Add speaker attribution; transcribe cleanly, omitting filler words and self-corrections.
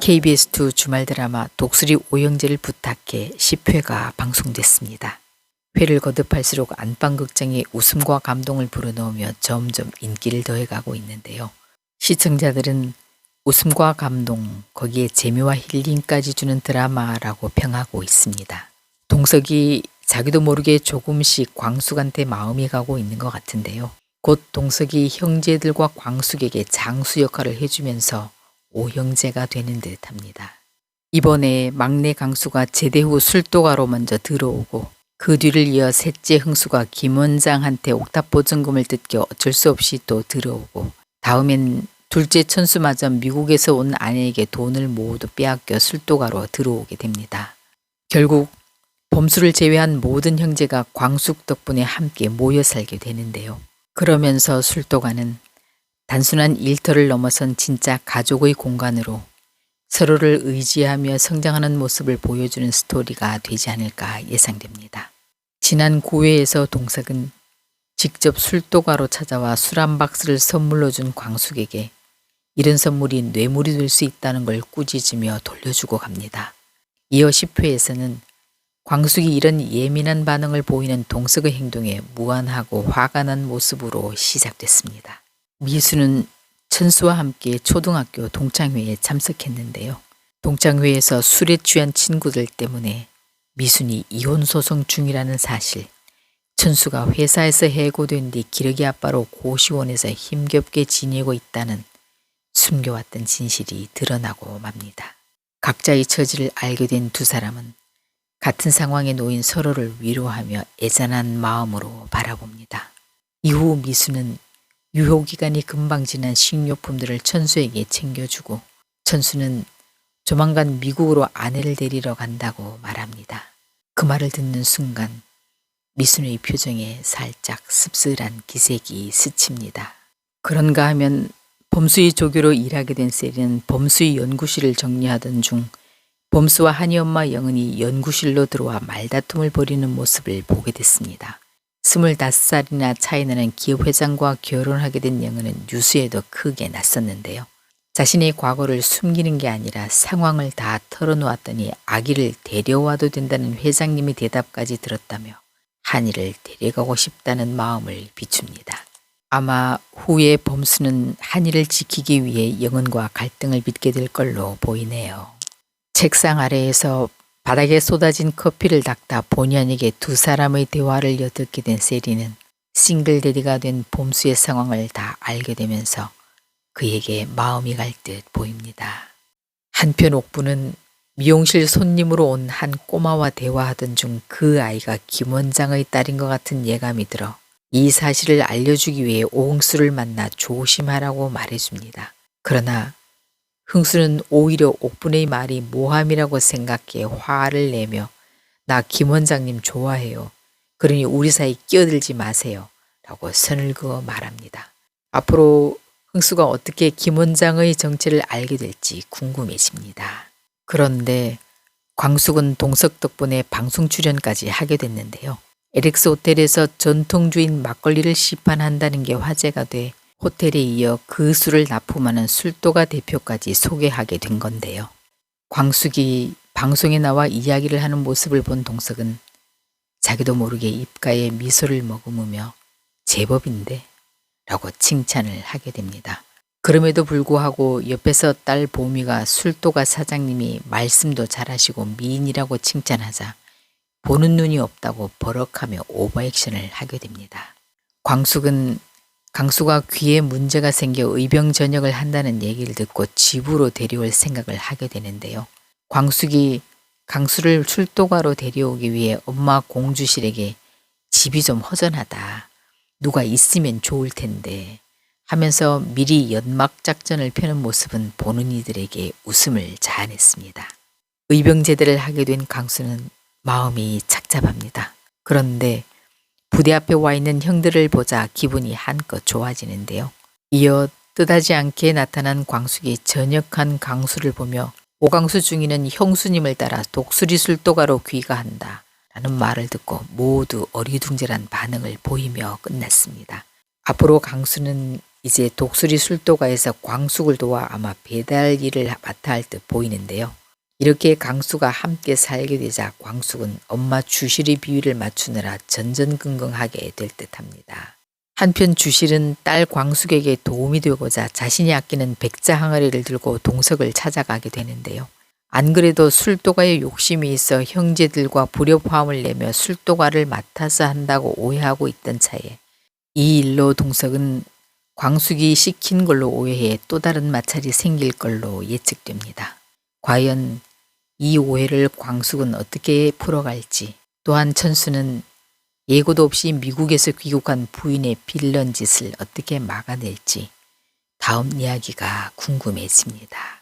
Speaker 1: KBS2 주말 드라마 독수리 오영재를 부탁해 10회가 방송됐습니다. 회를 거듭할수록 안방극장에 웃음과 감동을 불어넣으며 점점 인기를 더해가고 있는데요. 시청자들은 웃음과 감동, 거기에 재미와 힐링까지 주는 드라마라고 평하고 있습니다. 동석이 자기도 모르게 조금씩 광숙한테 마음이 가고 있는 것 같은데요. 곧 동석이 형제들과 광숙에게 장수 역할을 해주면서 오형제가 되는 듯합니다. 이번에 막내 강수가 제대 후 술도가로 먼저 들어오고 그 뒤를 이어 셋째 흥수가 김 원장한테 옥탑 보증금을 뜯겨 어쩔 수 없이 또 들어오고 다음엔 둘째 천수마저 미국에서 온 아내에게 돈을 모두 빼앗겨 술도가로 들어오게 됩니다. 결국 범수를 제외한 모든 형제가 광숙 덕분에 함께 모여 살게 되는데요. 그러면서 술도가는 단순한 일터를 넘어선 진짜 가족의 공간으로 서로를 의지하며 성장하는 모습을 보여주는 스토리가 되지 않을까 예상됩니다. 지난 9회에서 동석은 직접 술도가로 찾아와 술 한 박스를 선물로 준 광숙에게 이런 선물이 뇌물이 될 수 있다는 걸 꾸짖으며 돌려주고 갑니다. 이어 10회에서는 광숙이 이런 예민한 반응을 보이는 동석의 행동에 무안하고 화가 난 모습으로 시작됐습니다. 미수는 천수와 함께 초등학교 동창회에 참석했는데요. 동창회에서 술에 취한 친구들 때문에 미순이 이혼소송 중이라는 사실, 천수가 회사에서 해고된 뒤 기러기 아빠로 고시원에서 힘겹게 지내고 있다는 숨겨왔던 진실이 드러나고 맙니다. 각자의 처지를 알게 된 두 사람은 같은 상황에 놓인 서로를 위로하며 애잔한 마음으로 바라봅니다. 이후 미수는 유효기간이 금방 지난 식료품들을 천수에게 챙겨주고 천수는 조만간 미국으로 아내를 데리러 간다고 말합니다. 그 말을 듣는 순간 미순의 표정에 살짝 씁쓸한 기색이 스칩니다. 그런가 하면 범수의 조교로 일하게 된 셀리는 범수의 연구실을 정리하던 중 범수와 한이 엄마 영은이 연구실로 들어와 말다툼을 벌이는 모습을 보게 됐습니다. 25살이나 차이 나는 기업 회장과 결혼하게 된 영은은 유수에도 크게 낯섰는데요. 자신의 과거를 숨기는 게 아니라 상황을 다 털어놓았더니 아기를 데려와도 된다는 회장님의 대답까지 들었다며 한이를 데려가고 싶다는 마음을 비춥니다. 아마 후에 범수는 한이를 지키기 위해 영은과 갈등을 빚게 될 걸로 보이네요. 책상 아래에서 바닥에 쏟아진 커피를 닦다 본의 아니게 두 사람의 대화를 엿듣게 된 세리는 싱글 대디가 된 범수의 상황을 다 알게 되면서 그에게 마음이 갈 듯 보입니다. 한편 옥부는 미용실 손님으로 온 한 꼬마와 대화하던 중 그 아이가 김 원장의 딸인 것 같은 예감이 들어 이 사실을 알려주기 위해 오흥수를 만나 조심하라고 말해줍니다. 그러나 흥수는 오히려 옥분의 말이 모함이라고 생각해 화를 내며 나 김 원장님 좋아해요. 그러니 우리 사이 끼어들지 마세요. 라고 선을 그어 말합니다. 앞으로 흥수가 어떻게 김 원장의 정체를 알게 될지 궁금해집니다. 그런데 광숙은 동석 덕분에 방송 출연까지 하게 됐는데요. 에릭스 호텔에서 전통주인 막걸리를 시판한다는 게 화제가 돼 호텔에 이어 그 술을 납품하는 술도가 대표까지 소개하게 된 건데요. 광숙이 방송에 나와 이야기를 하는 모습을 본 동석은 자기도 모르게 입가에 미소를 머금으며 제법인데 라고 칭찬을 하게 됩니다. 그럼에도 불구하고 옆에서 딸 보미가 술도가 사장님이 말씀도 잘하시고 미인이라고 칭찬하자 보는 눈이 없다고 버럭하며 오버액션을 하게 됩니다. 광숙은 강수가 귀에 문제가 생겨 의병 전역을 한다는 얘기를 듣고 집으로 데려올 생각을 하게 되는데요. 광숙이 강수를 술도가로 데려오기 위해 엄마 공주실에게 집이 좀 허전하다. 누가 있으면 좋을 텐데 하면서 미리 연막 작전을 펴는 모습은 보는 이들에게 웃음을 자아냈습니다. 의병 제대를 하게 된 강수는 마음이 착잡합니다. 그런데 부대 앞에 와 있는 형들을 보자 기분이 한껏 좋아지는데요. 이어 뜻하지 않게 나타난 광숙이 전역한 강수를 보며 오강수 중위는 형수님을 따라 독수리 술도가로 귀가한다 라는 말을 듣고 모두 어리둥절한 반응을 보이며 끝났습니다. 앞으로 강수는 이제 독수리 술도가에서 광숙을 도와 아마 배달 일을 맡아 할 듯 보이는데요. 이렇게 강수가 함께 살게 되자 광숙은 엄마 주실의 비위를 맞추느라 전전긍긍하게 될 듯합니다. 한편 주실은 딸 광숙에게 도움이 되고자 자신이 아끼는 백자 항아리를 들고 동석을 찾아가게 되는데요. 안 그래도 술도가에 욕심이 있어 형제들과 불협화음을 내며 술도가를 맡아서 한다고 오해하고 있던 차에 이 일로 동석은 광숙이 시킨 걸로 오해해 또 다른 마찰이 생길 걸로 예측됩니다. 과연 이 오해를 광숙은 어떻게 풀어갈지, 또한 천수는 예고도 없이 미국에서 귀국한 부인의 빌런 짓을 어떻게 막아낼지 다음 이야기가 궁금해집니다.